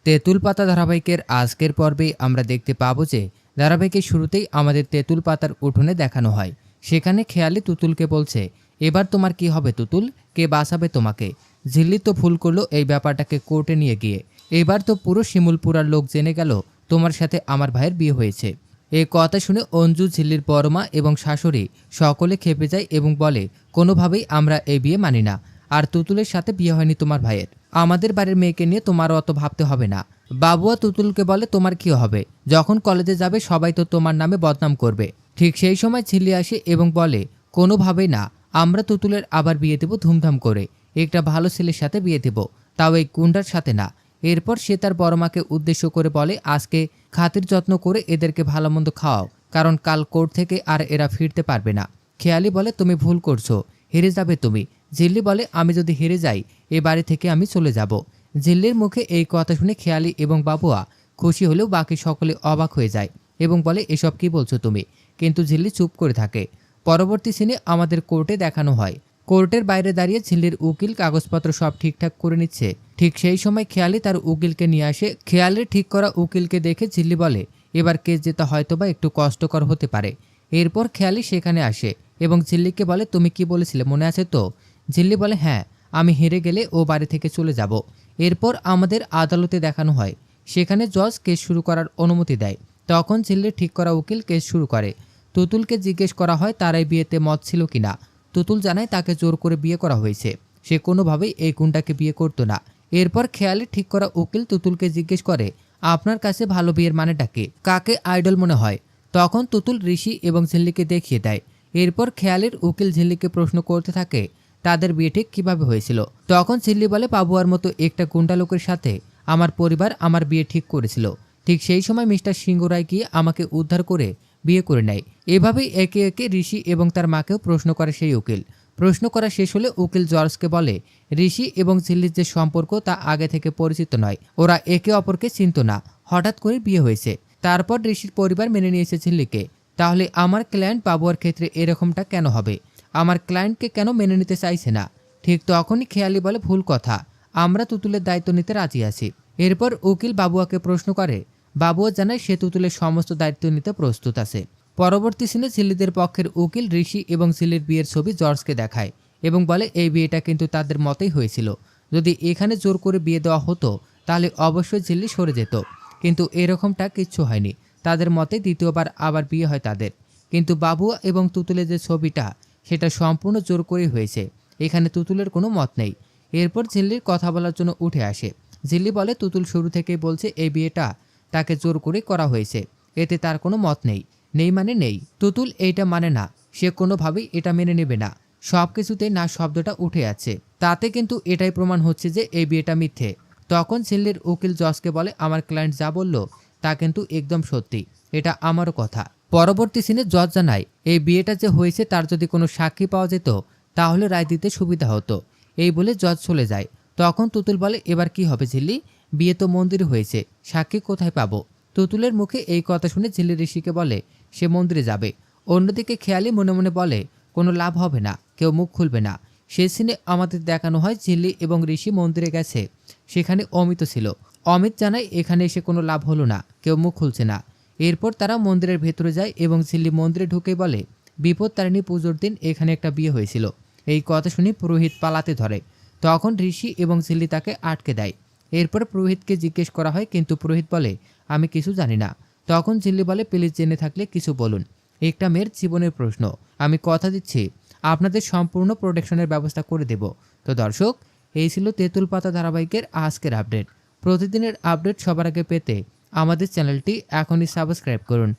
তেঁতুল পাতা ধারাবাহিকের আজকের পর্বে আমরা দেখতে পাবো যে ধারাবাহিকের শুরুতেই আমাদের তেঁতুল পাতার উঠোনে দেখানো হয়। সেখানে খেয়ালি তুতুলকে বলছে, এবার তোমার কি হবে তুতুল, কে বাঁচাবে তোমাকে? ঝিল্লি তো ভুল করলো এই ব্যাপারটাকে কোর্টে নিয়ে গিয়ে। এবার তো পুরো শিমুলপুরার লোক জেনে গেল তোমার সাথে আমার ভাইয়ের বিয়ে হয়েছে। এই কথা শুনে অঞ্জু, ঝিল্লির বড়মা এবং শাশুড়ি সকলে খেপে যায় এবং বলে, কোনোভাবেই আমরা এই বিয়ে মানি না। আর তুতুলের সাথে বিয়ে হয়নি তোমার ভাইয়ের। আমাদের বাড়ির মেয়েকে নিয়ে তোমারও অত ভাবতে হবে না। বাবুয়া তুতুলকে বলে, তোমার কি হবে? যখন কলেজে যাবে সবাই তো তোমার নামে বদনাম করবে। ঠিক সেই সময় ঝিল্লি আসে এবং বলে, কোনোভাবেই না, আমরা তুতুলের আবার বিয়ে দেব ধুমধাম করে, একটা ভালো ছেলের সাথে বিয়ে দেব, তাও এই গুন্ডার সাথে না। এরপর সে তার বড়মাকে উদ্দেশ্য করে বলে, আজকে খাতির যত্ন করে এদেরকে ভালো মন্দ খাওয়াও, কারণ কাল কোর্ট থেকে আর এরা ফিরতে পারবে না। খেয়ালি বলে, তুমি ভুল করছো, হেরে যাবে তুমি। ঝিল্লি বলে, আমি যদি হেরে যাই এ বাড়ি থেকে আমি চলে যাব। ঝিল্লির মুখে এই কথা শুনে খেয়ালি এবং বাবুয়া খুশি হলেও বাকি সকলে অবাক হয়ে যায় এবং বলে, এসব কি বলছো তুমি? কিন্তু ঝিল্লি চুপ করে থাকে। পরবর্তী সিনে আমাদের কোর্টে দেখানো হয়। কোর্টের বাইরে দাঁড়িয়ে ঝিল্লির উকিল কাগজপত্র সব ঠিকঠাক করে নিচ্ছে। ঠিক সেই সময় খেয়ালি তার উকিলকে নিয়ে আসে। খেয়ালের ঠিক করা উকিলকে দেখে ঝিল্লি বলে, এবার কেস যেতে হয়তোবা একটু কষ্টকর হতে পারে। এরপর খেয়ালি সেখানে আসে এবং ঝিল্লিকে বলে, তুমি কি বলেছিলে মনে আছে তো? ঝিল্লি বলে, হ্যাঁ, আমি হেরে গেলে ও বাড়ি থেকে চলে যাব। এরপর আমাদের আদালতে দেখানো হয়। সেখানে জজ কেস শুরু করার অনুমতি দেয়। তখন ঝিল্লির ঠিক করা উকিল কেস শুরু করে। তুতুলকে জিজ্ঞেস করা হয় তার এই বিয়েতে মত ছিল কিনা। তুতুল জানায় তাকে জোর করে বিয়ে করা হয়েছে, সে কোনোভাবেই এই গুণটাকে বিয়ে করতো না। এরপর খেয়ালি ঠিক করা উকিল তুতুলকে জিজ্ঞেস করে, আপনার কাছে ভালো বিয়ের মানেটা কি, কাকে আইডল মনে হয়? তখন তুতুল ঋষি এবং ঝিল্লিকে দেখিয়ে দেয়। এরপর খেয়ালের উকিল ঝিল্লিকে প্রশ্ন করতে থাকে, তাদের বিয়ে ঠিক কীভাবে হয়েছিল? তখন ঝিল্লি বলে, বাবুয়ার মতো একটা গুন্ডা লোকের সাথে আমার পরিবার আমার বিয়ে ঠিক করেছিল। ঠিক সেই সময় মিস্টার সিংহ রায় গিয়ে আমাকে উদ্ধার করে বিয়ে করে নেয়। এভাবেই একে একে ঋষি এবং তার মাকেও প্রশ্ন করে সেই উকিল। প্রশ্ন করা শেষ হলে উকিল জর্জকে বলে, ঋষি এবং ঝিল্লির যে সম্পর্ক তা আগে থেকে পরিচিত নয়, ওরা একে অপরকে চিনত না, হঠাৎ করে বিয়ে হয়েছে। তারপর ঋষির পরিবার মেনে নিয়েছে ঝিল্লিকে। তাহলে আমার ক্লায়েন্ট বাবুয়ার ক্ষেত্রে এরকমটা কেন হবে? আমার ক্লায়েন্টকে কেন মেনে নিতে চাইছে না? ঠিক তখনই খেয়ালি বলে, ভুল কথা, আমরা তুতুলের দায়িত্ব নিতে রাজি আছি। এরপর উকিল বাবুয়াকে প্রশ্ন করে। বাবুয়া জানায় সে তুতুলের সমস্ত দায়িত্ব নিতে প্রস্তুত আছে। পরবর্তী সিনে ঝিল্লিদের পক্ষের উকিল ঋষি এবং ঝিল্লির বিয়ের ছবি জর্জকে দেখায় এবং বলে, এই বিয়েটা কিন্তু তাদের মতেই হয়েছিল। যদি এখানে জোর করে বিয়ে দেওয়া হতো তাহলে অবশ্যই ঝিল্লি সরে যেত, কিন্তু এরকমটা কিচ্ছু হয়নি। তাদের মতে দ্বিতীয়বার আবার বিয়ে হয় তাদের। কিন্তু বাবুয়া এবং তুতুলের যে ছবিটা সেটা সম্পূর্ণ জোর করেই হয়েছে, এখানে তুতুলের কোনো মত নেই। এরপর ঝিল্লির কথা বলার জন্য উঠে আসে। ঝিল্লি বলে, তুতুল শুরু থেকেই বলছে এই বিয়েটা তাকে জোর করে করা হয়েছে, এতে তার কোনো মত নেই। নেই মানে নেই। তুতুল এইটা মানে না, সে কোনোভাবেই এটা মেনে নেবে না। সব কিছুতে না শব্দটা উঠে আছে, তাতে কিন্তু এটাই প্রমাণ হচ্ছে যে এই বিয়েটা মিথ্যে। তখন ঝিল্লির উকিল জজকে বলে, আমার ক্লায়েন্ট যা বলল তা কিন্তু একদম সত্যি, এটা আমারও কথা। পরবর্তী সিনে জজ জানায়, এই বিয়েটা যে হয়েছে তার যদি কোনো সাক্ষী পাওয়া যেত তাহলে রায় দিতে সুবিধা হতো। এই বলে জজ চলে যায়। তখন তুতুল বলে, এবার কি হবে ঝিল্লি? বিয়ে তো মন্দিরে হয়েছে, সাক্ষী কোথায় পাবো? তুতুলের মুখে এই কথা শুনে ঝিল্লি ঋষিকে বলে, সে মন্দিরে যাবে। অন্যদিকে খেয়ালি মনে মনে বলে, কোনো লাভ হবে না, কেউ মুখ খুলবে না। সে সিনে আমাদের দেখানো হয় ঝিল্লি এবং ঋষি মন্দিরে গেছে, সেখানে অমিত ছিল। অমিত জানায় এখানে এসে কোনো লাভ হলো না, কেউ মুখ খুলছে না। এরপর তারা মন্দিরের ভেতরে যায় এবং ঝিল্লি মন্দিরে ঢুকে বলে, বিপদ তারিণী পুজোর দিন এখানে একটা বিয়ে হয়েছিল। এই কথা শুনে পুরোহিত পালাতে ধরে। তখন ঋষি এবং ঝিল্লি তাকে আটকে দেয়। এরপর পুরোহিতকে জিজ্ঞেস করা হয়, কিন্তু পুরোহিত বলে, আমি কিছু জানি না। তখন ঝিল্লি বলে, প্লিজ জেনে থাকলে কিছু বলুন, একটা মেয়ের জীবনের প্রশ্ন, আমি কথা দিচ্ছি আপনাদের সম্পূর্ণ প্রোটেকশনের ব্যবস্থা করে দেব। তো দর্শক, এই ছিল তেঁতুল পাতা ধারাবাহিকের আজকের আপডেট। প্রতিদিনের আপডেট সবার আগে পেতে আমাদের চ্যানেলটি এখনই সাবস্ক্রাইব করুন।